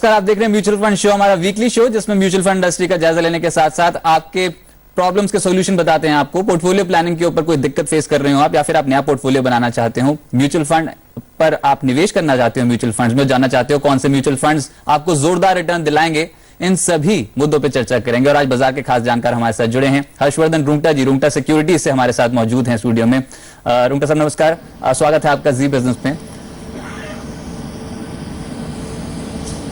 नमस्कार, आप देख रहे हैं म्यूचुअल फंड शो, हमारा वीकली शो जिसमें म्यूचुअल फंड इंडस्ट्री का जायजा लेने के साथ साथ आपके प्रॉब्लम्स के सॉल्यूशन बताते हैं। आपको पोर्टफोलियो प्लानिंग के ऊपर कोई दिक्कत फेस कर रहे हो आप, या फिर आप नया पोर्टफोलियो बनाना चाहते हो, म्यूचुअल फंड पर आप निवेश करना चाहते हो, म्यूचुअल फंड्स में जानना चाहते हो कौन से म्यूचुअल फंड्स आपको जोरदार रिटर्न दिलाएंगे, इन सभी मुद्दों पर चर्चा करेंगे। और आज बाजार के खास जानकार हमारे साथ जुड़े हैं हर्षवर्धन रुंगटा जी, रुंगटा सिक्योरिटीज से हमारे साथ मौजूद हैं स्टूडियो में। रुंगटा साहब नमस्कार, स्वागत है आपका जी बिजनेस में।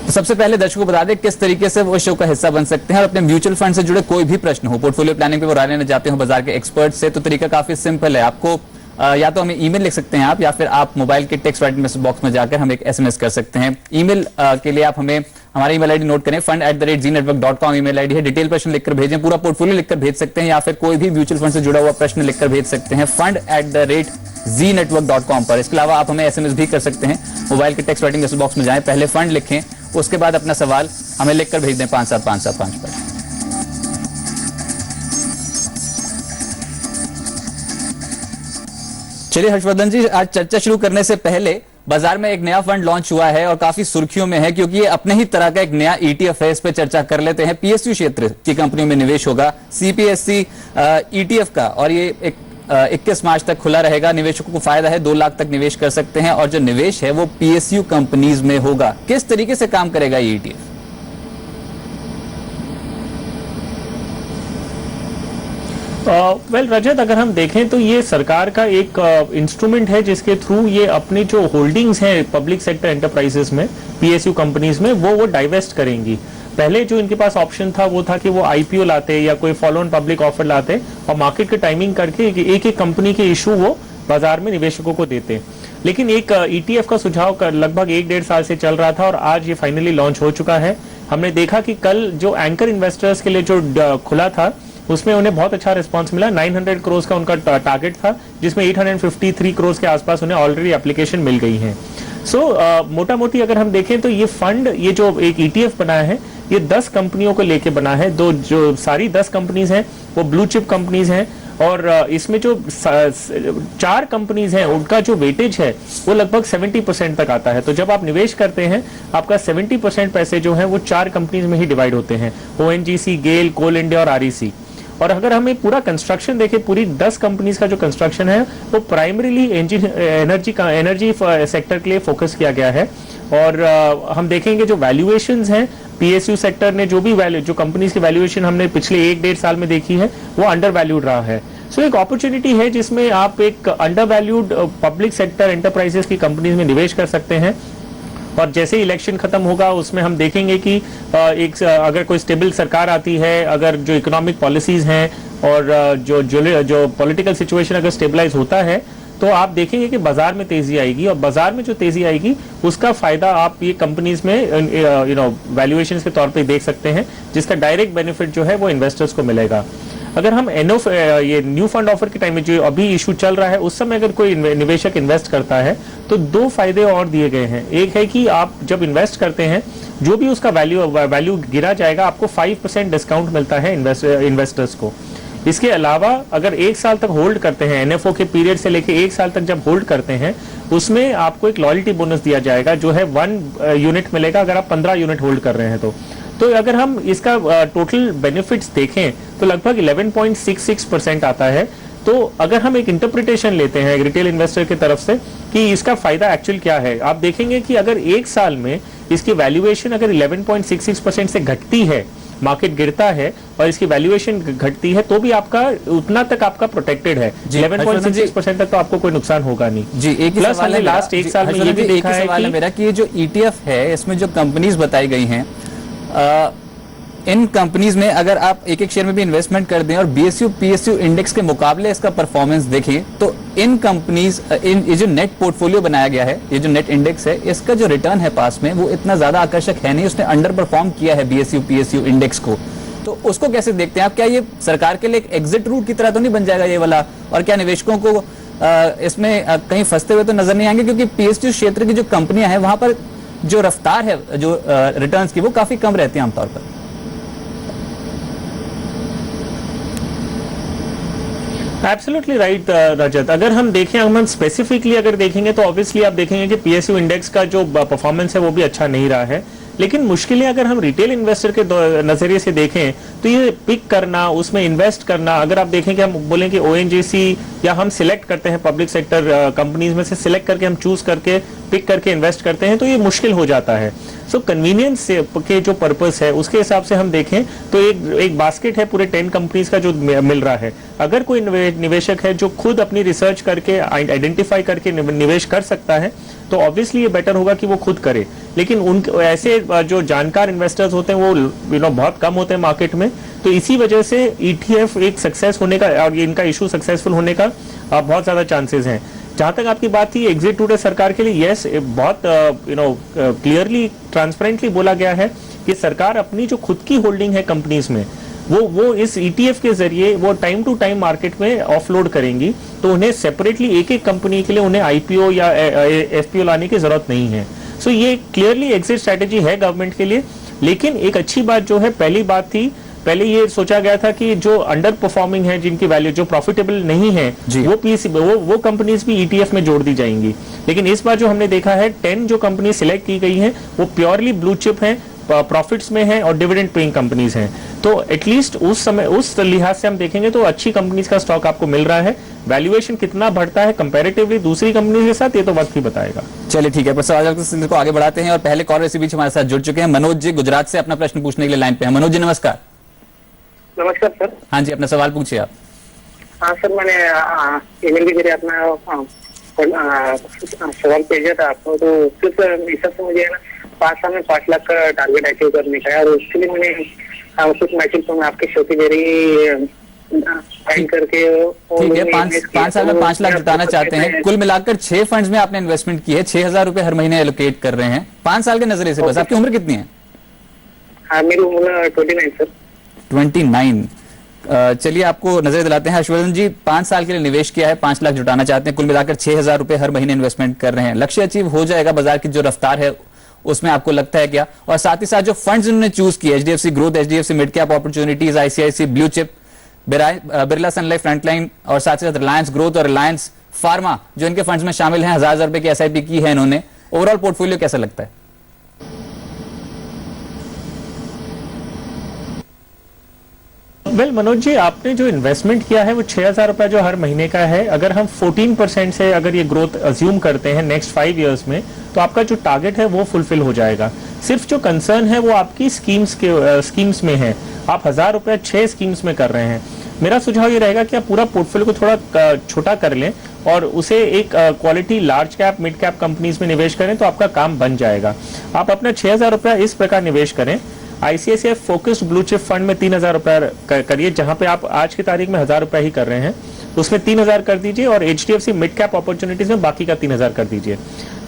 सबसे पहले दर्शकों को बता दें किस तरीके से वो शो का हिस्सा बन सकते हैं और अपने म्यूचुअल फंड से जुड़े कोई भी प्रश्न हो, पोर्टफोलियो प्लानिंग पे वो राय लेना चाहते हो बाजार के एक्सपर्ट से, तो तरीका काफी सिंपल है। आपको या तो हमें ईमेल लिख सकते हैं आप, या फिर आप मोबाइल के टेक्स्ट राइटिंग मैसेज बॉक्स में जाकर हम एक एसएमएस कर सकते हैं। ईमेल के लिए आप हमें हमारा ईमेल आईडी नोट करें, fund@zenetwork.com ईमेल आईडी है। डिटेल प्रश्न लिखकर भेजें, पूरा पोर्टफोलियो लिखकर भेज सकते हैं, या फिर कोई भी म्यूचुअल फंड से जुड़ा हुआ प्रश्न लिखकर भेज सकते हैं fund@zenetwork.com पर। इसके अलावा आप हमें एसएमएस भी कर सकते हैं, मोबाइल के टेक्स्ट राइटिंग मैसेज बॉक्स में जाएं, पहले फंड लिखें, उसके बाद अपना सवाल हमें लिखकर भेज दें 57575 पर। चलिए हर्षवर्धन जी, आज चर्चा शुरू करने से पहले बाजार में एक नया फंड लॉन्च हुआ है और काफी सुर्खियों में है, क्योंकि ये अपने ही तरह का एक नया ईटीएफ है। इस पे चर्चा कर लेते हैं। पीएसयू क्षेत्र की कंपनियों में निवेश होगा, सीपीएससी ईटीएफ का, और ये 21 मार्च तक खुला रहेगा। निवेशकों को फायदा है, 2 लाख तक निवेश कर सकते हैं, और जो निवेश है वो पीएसयू कंपनीज में होगा। किस तरीके से काम करेगा ये ईटीएफ? वेल रजत, अगर हम देखें तो ये सरकार का एक इंस्ट्रूमेंट है जिसके थ्रू ये अपने जो होल्डिंग्स हैं पब्लिक सेक्टर एंटरप्राइजेस में, पीएसयू कंपनीज में, वो डाइवेस्ट करेंगी। पहले जो इनके पास ऑप्शन था वो था कि वो आईपीओ लाते या कोई फॉलो ऑन पब्लिक ऑफर लाते और मार्केट की टाइमिंग करके एक एक कंपनी के इशू वो बाजार में निवेशकों को देते। लेकिन एक ईटीएफ का सुझाव लगभग 1-1.5 साल से चल रहा था और आज ये फाइनली लॉन्च हो चुका है। हमने देखा कि कल जो एंकर इन्वेस्टर्स के लिए जो खुला था उसमें उन्हें बहुत अच्छा रिस्पांस मिला। 900 करोड़ का उनका टारगेट था, जिसमें 853 करोड़ के आसपास उन्हें ऑलरेडी एप्लीकेशन मिल गई है। मोटा मोटी अगर हम देखें तो ये फंड, ये जो एक ईटीएफ बनाया है, ये 10 कंपनियों को लेके बना है। जो सारी 10 कंपनीज हैं वो ब्लू चिप कंपनीज हैं, और इसमें जो 4 कंपनीज हैं उनका जो वेटेज है वो लगभग 70% तक आता है। तो जब आप निवेश करते हैं, आपका 70% पैसे जो है वो 4 कंपनीज में ही डिवाइड होते हैं, ओएनजीसी, गेल, कोल इंडिया और आरईसी। और अगर हमें पूरा कंस्ट्रक्शन देखें, पूरी 10 कंपनीज का जो कंस्ट्रक्शन है वो प्राइमरीली एनर्जी सेक्टर के लिए फोकस किया गया है। और हम देखेंगे जो वैल्यूएशंस हैं, पीएसयू सेक्टर ने जो कंपनीज की वैल्यूएशन हमने पिछले 1-1.5 साल में देखी है वो अंडर वैल्यूड रहा है। एक अपॉर्चुनिटी है जिसमें आप एक under valued public sector enterprises की कंपनीज में निवेश कर सकते हैं। और जैसे ही इलेक्शन खत्म होगा उसमें हम देखेंगे कि अगर कोई स्टेबल सरकार आती है, अगर जो इकोनॉमिक पॉलिसीज हैं और जो पॉलिटिकल सिचुएशन अगर स्टेबलाइज होता है, तो आप देखेंगे कि बाजार में तेजी आएगी, और बाजार में जो तेजी आएगी उसका फायदा आप ये कंपनीज में वैल्यूएशन के तौर पे देख सकते हैं, जिसका डायरेक्ट बेनिफिट जो है वो इन्वेस्टर्स को मिलेगा। अगर हम ये न्यू फंड ऑफर के टाइम में जो अभी इशू चल रहा है, उस समय अगर कोई निवेशक इन्वेस्ट करता है तो 2 फायदे और दिए गए हैं। एक है कि आप जब इन्वेस्ट करते हैं, जो भी उसका वैल्यू गिरा जाएगा, आपको 5% डिस्काउंट मिलता है इन्वेस्टर्स को। इसके अलावा अगर 1 साल तक होल्ड करते हैं, एनएफओ के पीरियड से लेकर 1 साल तक जब होल्ड करते हैं, उसमें आपको एक लॉयल्टी बोनस दिया जाएगा जो है 1 यूनिट मिलेगा अगर आप 15 यूनिट होल्ड कर रहे हैं तो अगर हम इसका टोटल बेनिफिट्स देखें तो लगभग 11.66% आता है। तो अगर हम एक इंटरप्रिटेशन लेते हैं रिटेल इन्वेस्टर की तरफ से कि इसका फायदा एक्चुअल क्या है, आप देखेंगे कि अगर 1 साल में इसकी वैल्यूएशन अगर 11.66% से घटती है, मार्केट गिरता है और इसकी वैल्यूएशन घटती है, तो भी आपका उतना तक आपका प्रोटेक्टेड है। 11.66% तक तो आपको कोई नुकसान होगा नहीं जी। एक प्लस हमने लास्ट 1 साल में ये भी देखा है कि मेरा कि ये जो ईटीएफ है इसमें जो कंपनीज बताई गई हैं, इन कंपनीज में अगर आप एक शेयर में भी इन्वेस्टमेंट कर दें और बीएसयू पीएसयू इंडेक्स के मुकाबले इसका परफॉर्मेंस देखें, तो इन कंपनीज ये जो नेट पोर्टफोलियो बनाया गया है, ये जो नेट इंडेक्स है, इसका जो रिटर्न है पास में वो इतना ज्यादा आकर्षक है नहीं। उसने अंडर परफॉर्म किया है बीएसयू पीएसयू इंडेक्स को। तो उसको कैसे देखते हैं आप? क्या ये सरकार के लिए एक एग्जिट रूट की तरह तो नहीं बन जाएगा ये वाला? और क्या निवेशकों को इसमें कहीं फंसते हुए तो नजर नहीं आएंगे? क्योंकि पीएसयू क्षेत्र की जो कंपनियां हैं वहां पर जो रफ्तार है जो रिटर्न्स की वो काफी कम रहती है आमतौर पर। एब्सोल्युटली राइट रजत। अगर हम देखें, हम स्पेसिफिकली अगर देखेंगे तो ऑब्वियसली आप देखेंगे कि पीएसयू इंडेक्स का जो परफॉर्मेंस है वो भी अच्छा नहीं रहा है। लेकिन मुश्किलें अगर हम रिटेल इन्वेस्टर के नजरिए से देखें तो ये पिक करना, उसमें इन्वेस्ट करना, अगर आप देखें कि हम बोलें कि ओएनजीसी या हम सिलेक्ट करते हैं पब्लिक सेक्टर कंपनीज में से सिलेक्ट करके हम चूज करके पिक करके इन्वेस्ट करते हैं तो ये मुश्किल हो जाता है। सो कन्वीनियंस के जो पर्पस है उसके हिसाब से हम देखें तो एक बास्केट है पूरे 10 कंपनीज का जो मिल रहा है। अगर कोई निवेशक है जो खुद अपनी रिसर्च करके आइडेंटिफाई करके निवेश कर सकता है तो ऑब्वियसली ये बेटर होगा कि वो खुद करे। लेकिन उन ऐसे जो जानकार इन्वेस्टर्स होते हैं वो बहुत कम होते हैं मार्केट में, तो इसी वजह से ईटीएफ एक सक्सेस होने का और इनका इशू सक्सेसफुल होने का बहुत ज्यादा चांसेस हैं। जहां तक आपकी बात थी एग्जिट टुडे सरकार के लिए, यस बहुत क्लियरली ट्रांसपेरेंटली बोला गया है कि सरकार अपनी जो खुद की होल्डिंग है कंपनीज में वो इस ईटीएफ के जरिए वो टाइम टू टाइम मार्केट में ऑफलोड करेंगी, तो उन्हें सेपरेटली एक एक कंपनी के लिए उन्हें आईपीओ या एफपीओ लाने की जरूरत नहीं है। सो ये क्लियरली एग्जिट स्ट्रेटेजी है गवर्नमेंट के लिए। लेकिन एक अच्छी बात जो है, पहली बात थी, पहले ये सोचा गया था कि जो अंडर परफॉर्मिंग है, जिनकी वैल्यू जो प्रॉफिटेबल नहीं है, वो पीसी वो कंपनीज भी ईटीएफ में जोड़ दी जाएंगी। लेकिन इस बार जो हमने देखा है 10 जो कंपनी सिलेक्ट की गई हैं वो प्योरली ब्लू चिप हैं, प्रॉफिट्स में हैं और डिविडेंड पेइंग कंपनीज हैं। तो एटलीस्ट उस समय उस लिहाज से हम देखेंगे तो अच्छी कंपनीज का स्टॉक आपको मिल रहा है। वैल्यूएशन कितना बढ़ता है कंपैरेटिवली दूसरी कंपनी के साथ ये तो वक्त ही बताएगा। चलिए ठीक है, प्रसाद को आगे बढ़ाते हैं और पहले कॉलर इसी बीच हमारे साथ जुड़ चुके हैं। मनोज जी गुजरात से अपना प्रश्न पूछने के लिए लाइन पे हैं। मनोज जी नमस्कार। नमस्कार सर। हाँ जी, अपना सवाल पूछिए आप। हाँ सर, मैंने ईमेल के जरिए अपना सवाल भेजा था आपको, तो सिर्फ हिसाब से मुझे है ना 5 साल में 5 लाख का टारगेट अचीव करने का है और उसके लिए मैंने कुछ मैचिंग तो मैं आपके शो के जरिए फाइंड करके ठीक है, 5 साल में 5 लाख जुटाना चाहते हैं। कुल मिलाकर 6 फंड्स में आपने इन्वेस्टमेंट की है, 6,000 रुपए हर महीने एलोकेट कर रहे हैं 5 साल के नजरिए से। बस आपकी उम्र कितनी है? हाँ, मेरी उम्र 29 सर। 29। चलिए आपको नजर दिलाते हैं। हर्षवर्धन जी 5 साल के लिए निवेश किया है, 5 लाख जुटाना चाहते हैं, कुल मिलाकर 6,000 रुपए हर महीने इन्वेस्टमेंट कर रहे हैं। लक्ष्य अचीव हो जाएगा बाजार की जो रफ्तार है उसमें, आपको लगता है क्या? और साथ ही साथ जो फंड्स उन्होंने चूज किए, HDFC growth, HDFC mid cap opportunities, ICICI blue chip, Birla sun life frontline और साथ ही साथ रिलायंस ग्रोथ और रिलायंस फार्मा जो इनके फंड्स में शामिल हैं, 1,000 रुपए की एसआईपी की है इन्होंने। ओवरऑल पोर्टफोलियो कैसा लगता है? वेल मनोज जी, आपने जो इन्वेस्टमेंट किया है वो 6,000 रुपया जो हर महीने का है, अगर हम 14% से अगर ये ग्रोथ अज्यूम करते हैं नेक्स्ट 5 इयर्स में, तो आपका जो टारगेट है वो फुलफिल हो जाएगा। सिर्फ जो कंसर्न है वो आपकी स्कीम्स में है। आप 1,000 रुपया 6 स्कीम्स में कर रहे हैं। मेरा सुझाव ये रहेगा कि आप पूरा पोर्टफोलियो को थोड़ा छोटा कर लें और उसे एक quality large cap mid cap companies में निवेश करें तो आपका काम बन जाएगा। आप अपना 6,000 रुपया इस प्रकार निवेश करें। ICICI focused blue chip fund में 3,000 रुपया करिए, जहां पे आप आज की तारीख में 1,000 रुपया ही कर रहे हैं, उसमें 3,000 कर दीजिए और एचडीएफसी मिड कैप अपॉर्चुनिटीज में बाकी का 3,000 कर दीजिए।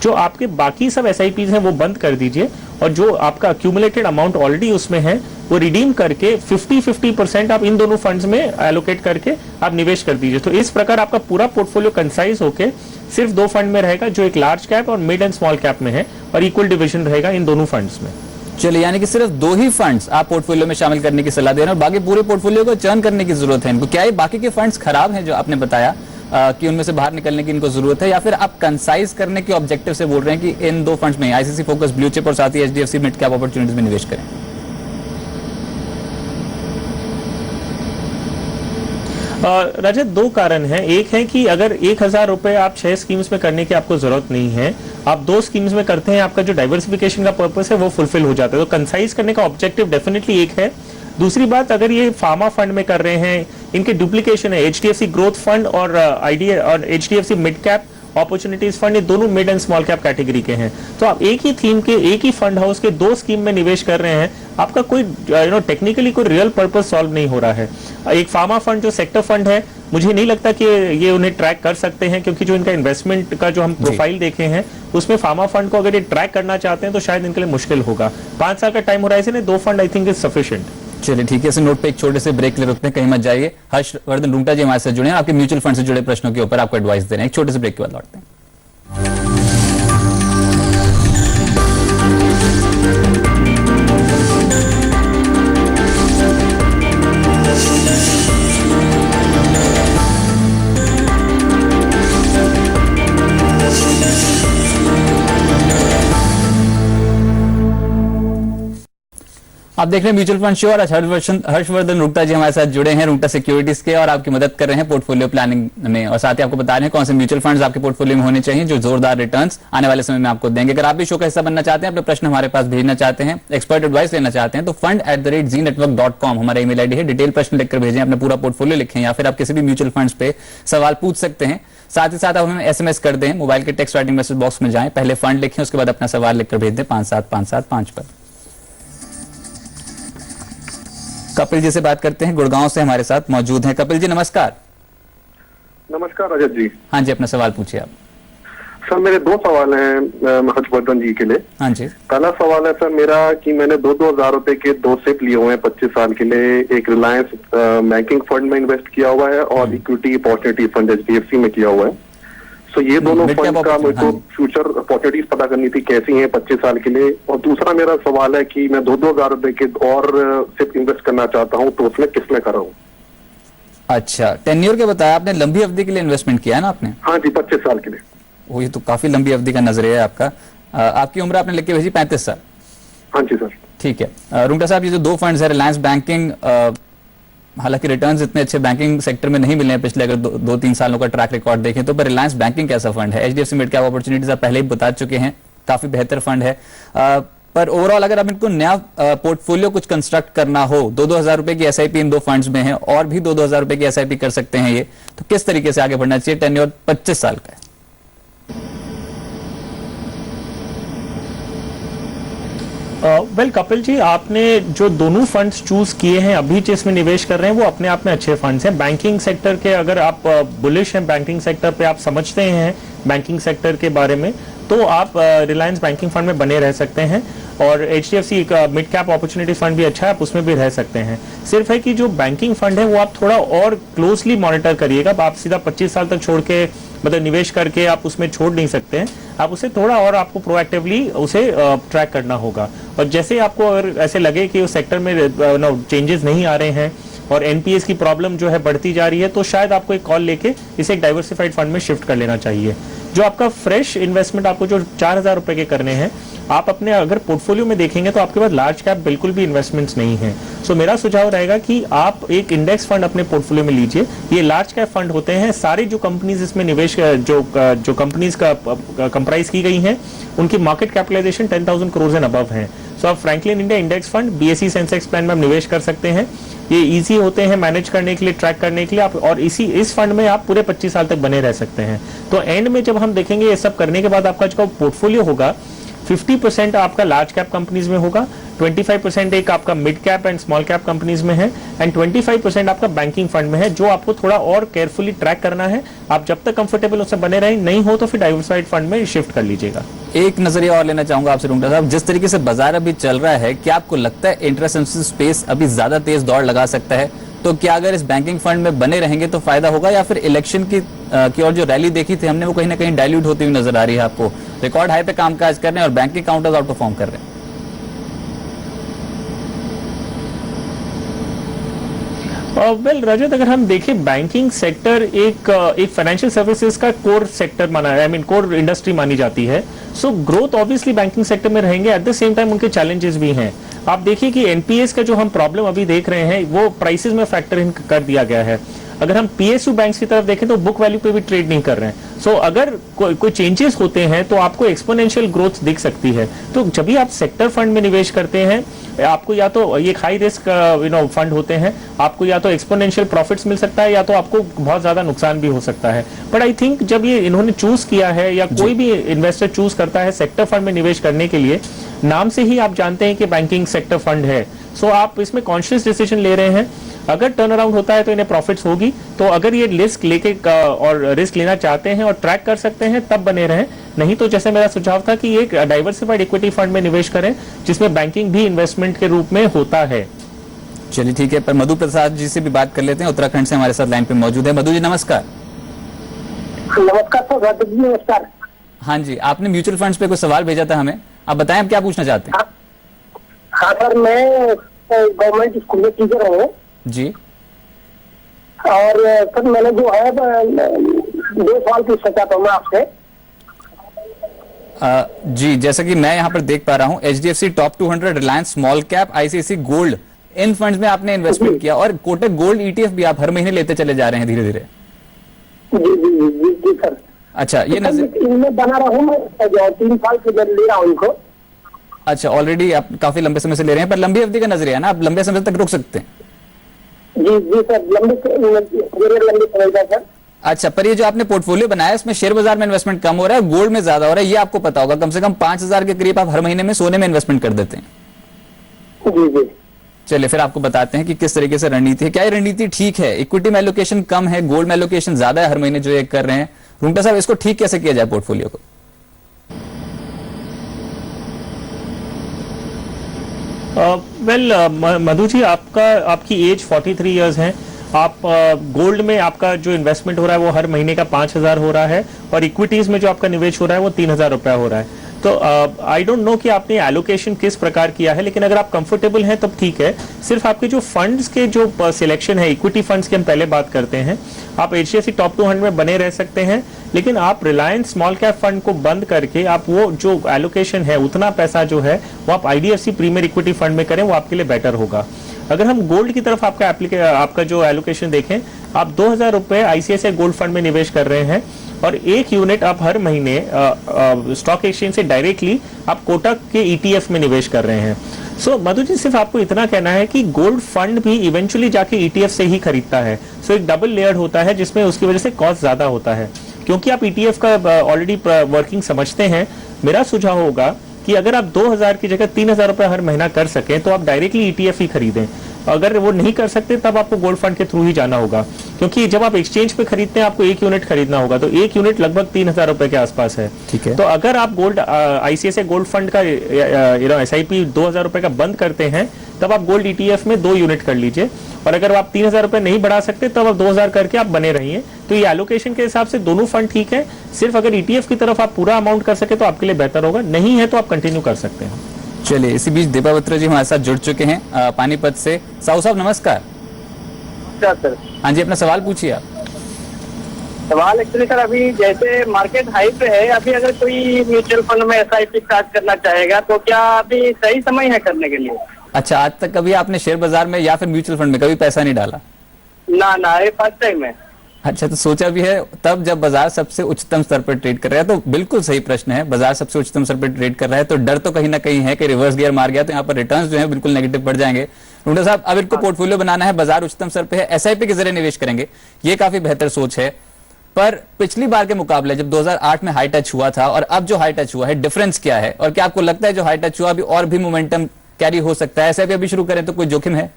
जो आपके बाकी सब एसआईपीज हैं वो बंद कर दीजिए और जो आपका अक्यूमुलेटेड अमाउंट ऑलरेडी उसमें है वो रिडीम करके 50-50% आप इन दोनों फंड्स में एलोकेट करके आप निवेश कर दीजिए। तो इस प्रकार आपका पूरा पोर्टफोलियो कंसाइज होके सिर्फ 2 फंड में रहेगा, जो एक लार्ज कैप और मिड एंड स्मॉल कैप में है, और इक्वल डिविजन रहेगा इन दोनों फंड्स में। चलिए, यानी कि सिर्फ 2 ही फंड्स आप पोर्टफोलियो में शामिल करने की सलाह दे रहे हैं और बाकी पूरे पोर्टफोलियो को चर्न करने की जरूरत है इनको। क्या ये बाकी के फंड्स खराब हैं जो आपने बताया कि उनमें से बाहर निकलने की इनको जरूरत है, या फिर आप कंसाइज करने के ऑब्जेक्टिव से बोल रहे हैं कि इन 2 फंड्स में आईसीसी फोकस ब्लू चिप और साथ ही एचडीएफसी मिड कैप अपॉर्चुनिटीज में निवेश करें? रजत, 2 कारण हैं। एक है कि अगर 1,000 रुपए आप 6 स्कीम्स में करने की आपको जरूरत नहीं है, आप 2 स्कीम्स में करते हैं, आपका जो डाइवर्सिफिकेशन का पर्पस है वो फुलफिल हो जाता है। तो कंसाइज करने का ऑब्जेक्टिव डेफिनेटली एक है। दूसरी बात, अगर ये फार्मा फंड में कर रहे हैं, इनके डुप्लीकेशन है, एचडीएफसी ग्रोथ फंड और HDFC mid cap opportunities fund, ये दोनों mid and small cap category के हैं। तो आप एक ही थीम के एक ही फंड हाउस के 2 स्कीम में निवेश कर रहे हैं, आपका कोई टेक्निकली कोई रियल पर्पस सॉल्व नहीं हो रहा है। एक फार्मा फंड जो सेक्टर फंड है, मुझे नहीं लगता कि ये उन्हें ट्रैक कर सकते हैं, क्योंकि जो इनका इन्वेस्टमेंट का जो हम प्रोफाइल देखे हैं उसमें फार्मा फंड को अगर ये ट्रैक करना चाहते हैं तो शायद इनके लिए मुश्किल होगा। 5 साल का टाइम होराइजन है, 2 fund I think is sufficient. चलिए ठीक है, इस नोट पे एक छोटे से ब्रेक ले रुकते हैं, कहीं मत जाइए। हर्षवर्धन रुंगटा जी हमारे साथ जुड़े हैं, आपके म्यूचुअल फंड से जुड़े प्रश्नों के ऊपर आपको एडवाइस दे रहे हैं। एक छोटे से ब्रेक के बाद लौटते हैं। आप देख रहे हैं म्यूचुअल फंड शो और हर्षवर्धन रुंगटा जी हमारे साथ जुड़े हैं रुंगटा सिक्योरिटीज के, और आपकी मदद कर रहे हैं पोर्टफोलियो प्लानिंग में, और साथ ही आपको बता रहे हैं कौन से म्यूचुअल फंड्स आपके पोर्टफोलियो में होने चाहिए जो जोरदार रिटर्न्स आने वाले समय में आपको देंगे। अगर आप भी शो का हिस्सा बनना चाहते हैं, अपने प्रश्न हमारे पास भेजना चाहते हैं, एक्सपर्ट एडवाइस लेना चाहते हैं, तो fund@zenetwork.com हमारा ईमेल आईडी है। डिटेल प्रश्न लिखकर भेजें, अपना पूरा पोर्टफोलियो लिखें, या फिर आप किसी भी म्यूचुअल फंड्स पे सवाल पूछ सकते हैं। साथ ही साथ आप हमें SMS कर दें, मोबाइल के टेक्स्ट राइटिंग मैसेज बॉक्स में जाएं, पहले फंड लिखें, उसके बाद अपना सवाल लिखकर भेज दें 57575 पर। कपिल जी से बात करते हैं, गुड़गांव से हमारे साथ मौजूद हैं। कपिल जी नमस्कार। नमस्कार रजत जी। हाँ जी, अपना सवाल पूछिए आप। सर मेरे दो सवाल हैं हर्षवर्धन जी के लिए। हाँ जी। पहला सवाल है सर मेरा कि मैंने 2,000 रुपए के 2 सिप लिए हुए हैं 25 साल के लिए। एक रिलायंस बैंकिंग फंड में इन्वेस्ट किया हुआ है और इक्विटी अपॉर्चुनिटी फंड HDFC में किया हुआ है। सो ये दोनों फंड का मुझे को फ्यूचर अपॉर्चुनिटीज पता करनी थी कैसी हैं 25 साल के लिए। और दूसरा मेरा सवाल है कि मैं 2,000 रुपए के और सिप इन्वेस्ट करना चाहता हूँ, तो उसमें किसमें कराऊं? अच्छा, टेन्योर के बताया आपने, लंबी अवधि के लिए इन्वेस्टमेंट किया है ना आपने? हाँ जी, 25 साल के लिए। वो ये तो काफी लंबी अवधि का नजरिया है आपका। आपकी उम्र आपने लिख के भेजी 35 साल। हाँ जी सर। ठीक है। रुंगटा साहब, ये जो दो फंड्स है रिलायंस बैंकिंग, हालांकि रिटर्न्स इतने अच्छे बैंकिंग सेक्टर में नहीं मिले हैं पिछले अगर 2-3 सालों का ट्रैक रिकॉर्ड देखें तो, पर रिलायंस बैंकिंग कैसा फंड है? HDFC मिड कैप अपॉर्चुनिटीज आप पहले ही बता चुके हैं, काफी बेहतर फंड है। पर ओवरऑल अगर आप इनको नया पोर्टफोलियो कुछ कंस्ट्रक्ट करना हो, 2,000 रुपए की SIP इन दो फंड्स में है, और भी 2,000 रुपए की SIP कर सकते हैं ये, तो किस तरीके से आगे बढ़ना चाहिए? टेन्योर 25 साल का है। वेल कपिल जी, आपने जो दोनों फंड्स चूज किए हैं अभी जिसमें निवेश कर रहे हैं वो अपने आप में अच्छे फंड्स हैं। बैंकिंग सेक्टर के अगर आप बुलिश हैं, बैंकिंग सेक्टर पे आप समझते हैं बैंकिंग सेक्टर के बारे में, तो आप रिलायंस बैंकिंग फंड में बने रह सकते हैं। और HDFC का मिड कैप अपॉर्चुनिटी फंड भी अच्छा है, आप उसमें भी रह सकते हैं। सिर्फ है कि जो बैंकिंग फंड है वो आप थोड़ा और क्लोजली मॉनिटर करिएगा। आप सीधा 25 साल तक छोड़ के, मतलब निवेश करके आप उसमें छोड़ नहीं सकते हैं। आप उसे थोड़ा और आपको प्रोएक्टिवली उसे ट्रैक करना होगा। और जैसे आपको अगर ऐसे लगे कि उस सेक्टर में चेंजेस नहीं आ रहे हैं और NPS की प्रॉब्लम जो है बढ़ती जा रही है, तो शायद आपको एक कॉल लेके इसे एक डाइवर्सिफाइड फंड में शिफ्ट कर लेना चाहिए। जो आपका फ्रेश इन्वेस्टमेंट आपको जो 4,000 रुपए के करने हैं, आप अपने अगर पोर्टफोलियो में देखेंगे तो आपके पास लार्ज कैप बिल्कुल भी इन्वेस्टमेंट्स नहीं है। सो मेरा सुझाव रहेगा कि आप एक इंडेक्स फंड अपने पोर्टफोलियो में लीजिए। ये लार्ज कैप फंड होते हैं, सारी जो कंपनीज इसमें निवेश जो कंपनीज का कंप्राइज की गई हैं, उनकी market capitalisation 10,000 crore and above है। सो आप Franklin India index fund BSE Sensex plan में आप निवेश कर सकते हैं। ये इजी होते हैं मैनेज करने के लिए, ट्रैक करने के लिए आप, और इस फंड में आप पूरे 25 साल तक बने रह सकते हैं। तो एंड में जब हम देखेंगे ये सब करने के बाद आपका जो पोर्टफोलियो होगा, 50% आपका लार्ज कैप कंपनीज में होगा, 25% एक आपका mid cap and small cap companies में है, एंड 25% आपका बैंकिंग फंड में है, जो आपको थोड़ा और केयरफुली ट्रैक करना है। आप जब तक कंफर्टेबल उससे बने रहें, नहीं हो तो फिर डाइवर्सिफाइड फंड में शिफ्ट कर लीजिएगा। एक नजरिया और लेना चाहूंगा आपसे रुंगटा साहब, जिस तरीके से बाजार अभी चल रहा है, क्या आपको लगता है इंटरेस्ट सेंसिटिव स्पेस अभी ज्यादा तेज दौड़ लगा सकता है? तो क्या अगर इस बैंकिंग फंड में बने रहेंगे तो फायदा होगा, या फिर इलेक्शन की और जो रैली देखी थी हमने वो कहीं ना कहीं डाइल्यूट होती हुई नजर आ रही है आपको? रिकॉर्ड हाई पे कामकाज कर रहे हैं और बैंकिंग काउंटर्स आउट परफॉर्म कर रहे हैं। वेल रजत, अगर हम देखें बैंकिंग सेक्टर एक फाइनेंशियल सर्विसेज का कोर सेक्टर माना है, कोर इंडस्ट्री मानी जाती है। So growth obviously banking sector में रहेंगे, एट द सेम टाइम उनके चैलेंजेस भी हैं। आप देखिए कि NPS का जो हम प्रॉब्लम अभी देख रहे हैं वो प्राइसेस में फैक्टर इन कर दिया गया है। अगर हम PSU बैंक्स की तरफ देखें तो बुक वैल्यू पे भी ट्रेड नहीं कर रहे हैं। सो अगर कोई चेंजेस होते हैं तो आपको एक्सपोनेंशियल ग्रोथ दिख सकती है। तो जब भी आप सेक्टर फंड में निवेश करते हैं, आपको या तो ये हाई रिस्क फंड होते हैं, आपको या तो एक्सपोनेंशियल प्रॉफिट्स मिल सकता है या तो आपको बहुत ज्यादा नुकसान भी हो सकता है। बट आई थिंक जब ये इन्होंने चूज किया है या कोई भी इन्वेस्टर चूज करता है सेक्टर फंड में निवेश करने के लिए, नाम से ही आप जानते हैं कि बैंकिंग सेक्टर फंड है। सो आप इसमें कॉन्शियस डिसीजन ले रहे हैं। अगर टर्न अराउंड होता है तो इन्हें प्रॉफिट्स होगी। तो अगर ये रिस्क लेके और रिस्क लेना चाहते हैं और ट्रैक कर सकते हैं तब बने रहें, नहीं तो जैसे मेरा सुझाव था कि एक डाइवर्सिफाइड इक्विटी फंड में निवेश करें जिसमें बैंकिंग भी इन्वेस्टमेंट के रूप में होता है। चलिए ठीक है, पर मधु प्रसाद जी से भी बात कर लेते हैं, उत्तराखंड से हमारे साथ लाइन पे मौजूद है। मधु जी नमस्कार। नमस्कार सर। नमस्कार। हाँ जी, आपने म्यूचुअल फंड्स पे कोई सवाल भेजा था हमें, आप बताएं आप क्या पूछना चाहते हैं? हाँ सर, मैं गवर्नमेंट स्कूल में टीचर हूँ जी। और सर मैंने जो है 2 साल पूछना चाहता हूँ मैं आपसे। जी, जैसा कि मैं यहाँ पर देख पा रहा हूँ, HDFC top 200, Reliance small cap, ICICI gold, इन फंड्स में आपने इन्वेस्टमेंट किया और कोटक गोल्ड ETF भी आप हर महीने लेते चले जा रहे हैं धीरे धीरे। जी जी जी जी जी सर। अच्छा, ये नजर, इनमें बना रहा हूँ मैं, जो 3 साल से जब ले रहा हूँ इनको। अच्छा, ऑलरेडी आप काफी लंबे समय से ले रहे हैं, पर लंबी अवधि का नजरिया है ना, आप लंबे समय तक रुक सकते हैं। जी जी सर, लंबे समय का सर। अच्छा, पर ये जो आपने पोर्टफोलियो बनाया है, इसमें शेयर बाजार में इन्वेस्टमेंट कम हो रहा है, गोल्ड में ज्यादा हो रहा है, ये आपको पता होगा। कम से कम 5,000 के करीब आप हर महीने में सोने में इन्वेस्टमेंट कर देते हैं। जी जी। चलिए फिर आपको बताते हैं कि किस तरीके से रणनीति है। क्या ये रणनीति ठीक है? इक्विटी में एलोकेशन कम है, गोल्ड में एलोकेशन ज्यादा है हर महीने जो ये कर रहे हैं। रुंगटा साहब, इसको ठीक कैसे किया जाए पोर्टफोलियो को? वेल मधु जी, आपकी एज 43 इयर्स है। आप गोल्ड में आपका जो इन्वेस्टमेंट हो रहा है वो हर महीने का 5,000 हो रहा है, और इक्विटीज में जो आपका निवेश हो रहा है वो 3,000 रुपया हो रहा है। तो आई डोंट नो कि आपने एलोकेशन किस प्रकार किया है, लेकिन अगर आप कंफर्टेबल हैं तब ठीक है। सिर्फ आपके जो फंड्स के जो सिलेक्शन है, इक्विटी फंड्स की हम पहले बात करते हैं, आप HDFC टॉप 200 में बने रह सकते हैं, लेकिन आप रिलायंस स्मॉल कैप फंड को बंद करके आप वो जो एलोकेशन है, उतना पैसा जो है वो आप IDFC प्रीमियर इक्विटी फंड में करें, वो आपके लिए बेटर होगा। अगर हम गोल्ड की तरफ आपका जो एलोकेशन देखें, आप 2,000 रुपए ICICI गोल्ड फंड में निवेश कर रहे हैं, और 1 यूनिट आप हर महीने स्टॉक एक्सचेंज से डायरेक्टली आप कोटक के ETF में निवेश कर रहे हैं। सो मधु जी, सिर्फ आपको इतना कहना है कि गोल्ड फंड भी इवेंचुअली जाके ETF से ही खरीदता है। सो एक डबल लेयर्ड होता है, जिसमें उसकी वजह से कॉस्ट ज्यादा होता है। क्योंकि आप ETF का ऑलरेडी वर्किंग समझते हैं, मेरा सुझाव होगा कि अगर आप 2,000 की जगह 3,000 रुपए हर महीना कर सकें तो आप डायरेक्टली ETF ही खरीदें। अगर वो नहीं कर सकते तब आपको गोल्ड फंड के थ्रू ही जाना होगा, क्योंकि जब आप एक्सचेंज पे खरीदते हैं आपको 1 यूनिट खरीदना होगा, तो 1 यूनिट लगभग 3,000 रुपए के आसपास है। ठीक है। तो अगर आप गोल्ड ICICI गोल्ड फंड का SIP 2,000 रुपए का बंद करते हैं, तब आप गोल्ड ETF में 2 यूनिट कर लीजिए, और अगर आप 3,000 रुपए नहीं बढ़ा सकते तब आप 2,000 करके आप बने रहिए। तो ये एलोकेशन के हिसाब से दोनों फंड ठीक है। सिर्फ अगर ETF की तरफ आप पूरा अमाउंट कर सके तो आपके लिए बेहतर होगा, नहीं है तो आप कंटिन्यू कर सकते हैं। चलिए, इसी बीच दीपा बत्रा जी हमारे साथ जुड़ चुके हैं पानीपत से। साहू साहब नमस्कार। क्या सर? हाँ जी, अपना सवाल पूछिए आप। सवाल एक्चुअली सर, अभी जैसे मार्केट हाई पे है, अभी अगर कोई म्यूचुअल फंड में SIP स्टार्ट करना चाहेगा तो क्या अभी सही समय है करने के लिए? अच्छा, आज तक कभी आपने शेयर बाजार में या फिर म्यूचुअल फंड में कभी पैसा नहीं डाला? ना, ये फर्स्ट टाइम है। अच्छा, तो सोचा भी है तब जब बाजार सबसे उच्चतम स्तर पर ट्रेड कर रहा है? तो बिल्कुल सही प्रश्न है, बाजार सबसे उच्चतम स्तर पर ट्रेड कर रहा है तो डर तो कहीं ना कहीं है कि रिवर्स गियर मार गया तो यहाँ पर रिटर्न्स जो है बिल्कुल नेगेटिव बढ़ जाएंगे। रुंगटा साहब, अब इनको पोर्टफोलियो बनाना है, बाजार उच्चतम स्तर पे है, SIP के जरिए निवेश करेंगे, ये काफी बेहतर सोच है। पर पिछली बार के मुकाबले जब 2008 में हाई टच हुआ था और अब जो हाई टच हुआ है, डिफरेंस क्या है? और क्या आपको लगता है जो हाई टच हुआ अभी और भी मोमेंटम कैरी हो सकता है? SIP अभी शुरू करें तो कोई जोखिम है?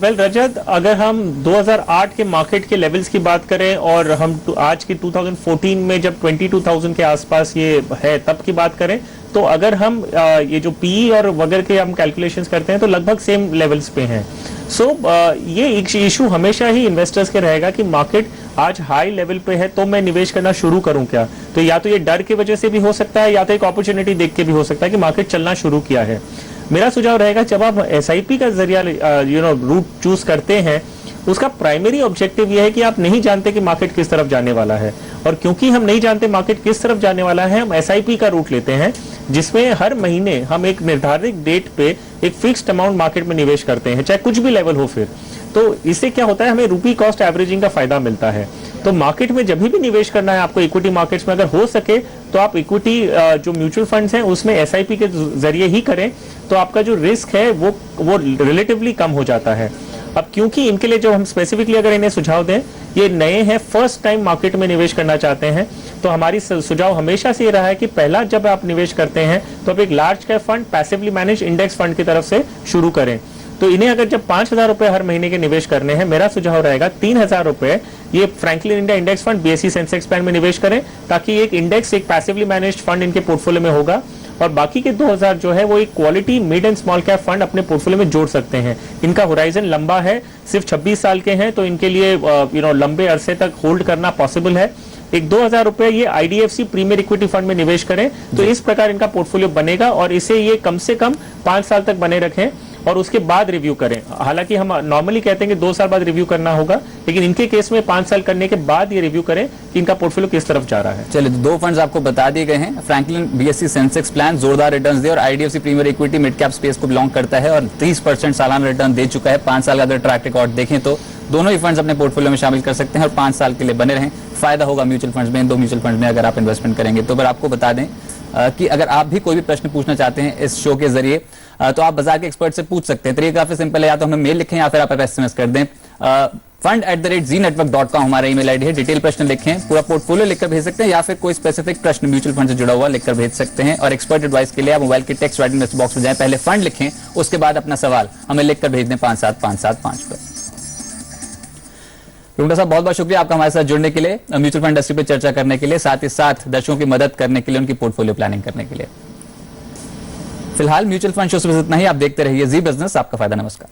वेल रजत, अगर हम 2008 के मार्केट के लेवल्स की बात करें और हम आज की 2014 में जब 22,000 के आसपास ये है तब की बात करें, तो अगर हम ये जो PE और वगैरह के हम कैलकुलेशंस करते हैं तो लगभग सेम लेवल्स पे हैं। सो ये एक इशू हमेशा ही इन्वेस्टर्स के रहेगा कि मार्केट आज हाई लेवल पे है तो मैं निवेश करना शुरू करूं क्या? तो या तो ये डर की वजह से भी हो सकता है, या तो एक अपॉर्चुनिटी देख के भी हो सकता है कि मार्केट चलना शुरू किया है। मेरा सुझाव रहेगा जब आप SIP का जरिया रूट चूज करते हैं, उसका प्राइमरी ऑब्जेक्टिव यह है कि आप नहीं जानते कि मार्केट किस तरफ जाने वाला है, और क्योंकि हम नहीं जानते मार्केट किस तरफ जाने वाला है, हम SIP का रूट लेते हैं जिसमें हर महीने हम एक निर्धारित डेट पे एक फिक्स्ड अमाउंट मार्केट में निवेश करते हैं, चाहे कुछ भी लेवल हो। फिर तो इससे क्या होता है, हमें रुपी कॉस्ट एवरेजिंग का फायदा मिलता है। तो मार्केट में जब भी निवेश करना है आपको, इक्विटी मार्केट्स में अगर हो सके तो आप इक्विटी जो म्यूचुअल फंड्स हैं उसमें SIP के जरिए ही करें, तो आपका जो रिस्क है वो रिलेटिवली कम हो जाता है। अब क्योंकि इनके लिए जो हम स्पेसिफिकली अगर इन्हें सुझाव दें, ये नए हैं, फर्स्ट टाइम मार्केट में निवेश करना चाहते हैं, तो हमारी सुझाव हमेशा से ये रहा है कि पहला जब आप निवेश करते हैं तो आप एक large cap fund, passively manage index fund की तरफ से शुरू करें। तो इन्हें अगर जब 5,000 रुपए हर महीने के निवेश करने हैं, मेरा सुझाव रहेगा 3,000 रुपए ये Franklin India index fund BSE Sensex band में निवेश करें, ताकि एक इंडेक्स, एक पैसिवली मैनेज्ड फंड इनके पोर्टफोलियो में होगा, और बाकी के 2,000 जो है वो एक quality mid and small cap fund अपने पोर्टफोलियो में जोड़ सकते हैं। इनका होराइजन लंबा है, सिर्फ 26 साल के हैं, तो इनके लिए लंबे अरसे तक होल्ड करना पॉसिबल है। एक 2,000 रुपए ये IDFC प्रीमियर इक्विटी फंड में निवेश करें, तो इस प्रकार इनका पोर्टफोलियो बनेगा, और इसे ये कम से कम 5 साल तक बने रखें, और उसके बाद रिव्यू करें। हालांकि हम नॉर्मली कहते हैं कि 2 साल बाद रिव्यू करना होगा, लेकिन इनके केस में 5 साल करने के बाद ये रिव्यू करें कि इनका पोर्टफोलियो किस तरफ जा रहा है। चलिए, तो 2 फंड्स आपको बता दिए गए हैं। फ्रैंकलिन बीएससी सेंसेक्स प्लान जोरदार रिटर्न्स दे और IDFC premier equity mid cap space को बिलोंग करता है और 30% सालाना रिटर्न दे चुका है। 5 साल का अगर ट्रैक रिकॉर्ड देखें तो दोनों ही फंड्स अपने पोर्टफोलियो में शामिल कर सकते हैं और 5 साल के लिए बने रहें। फायदा होगा म्यूचुअल फंड्स में, इन 2 म्यूचुअल फंड में अगर आप इन्वेस्टमेंट करेंगे तो। पर आपको बता दें कि अगर आप भी कोई भी प्रश्न पूछना चाहते हैं इस शो के जरिए तो आप बाजार के एक्सपर्ट से पूछ सकते हैं। तरीका काफी सिंपल है, या तो हमें मेल लिखें या फिर आप एसएमएस कर दें। fund@zenetwork.com हमारा ईमेल आईडी है। डिटेल प्रश्न लिखें, पूरा पोर्टफोलियो लिखकर भेज सकते हैं या फिर कोई स्पेसिफिक प्रश्न म्यूचुअल फंड से जुड़ा हुआ लिखकर भेज सकते हैं। और एक्सपर्ट एडवाइस के लिए आप मोबाइल के टेक्स्ट राइटिंग मैसेज बॉक्स में जाएं, पहले फंड लिखें, उसके बाद अपना सवाल हमें लिखकर भेज दें 57575 पर। रुंगटा साहब, बहुत बहुत शुक्रिया आपका हमारे साथ जुड़ने के लिए, म्यूचुअल फंड इंडस्ट्री पर चर्चा करने के लिए, साथ ही साथ दर्शकों की मदद करने के लिए, उनकी पोर्टफोलियो प्लानिंग करने के लिए। फिलहाल म्यूचुअल फंड शो से इतना ही। आप देखते रहिए जी बिजनेस, आपका फायदा। नमस्कार।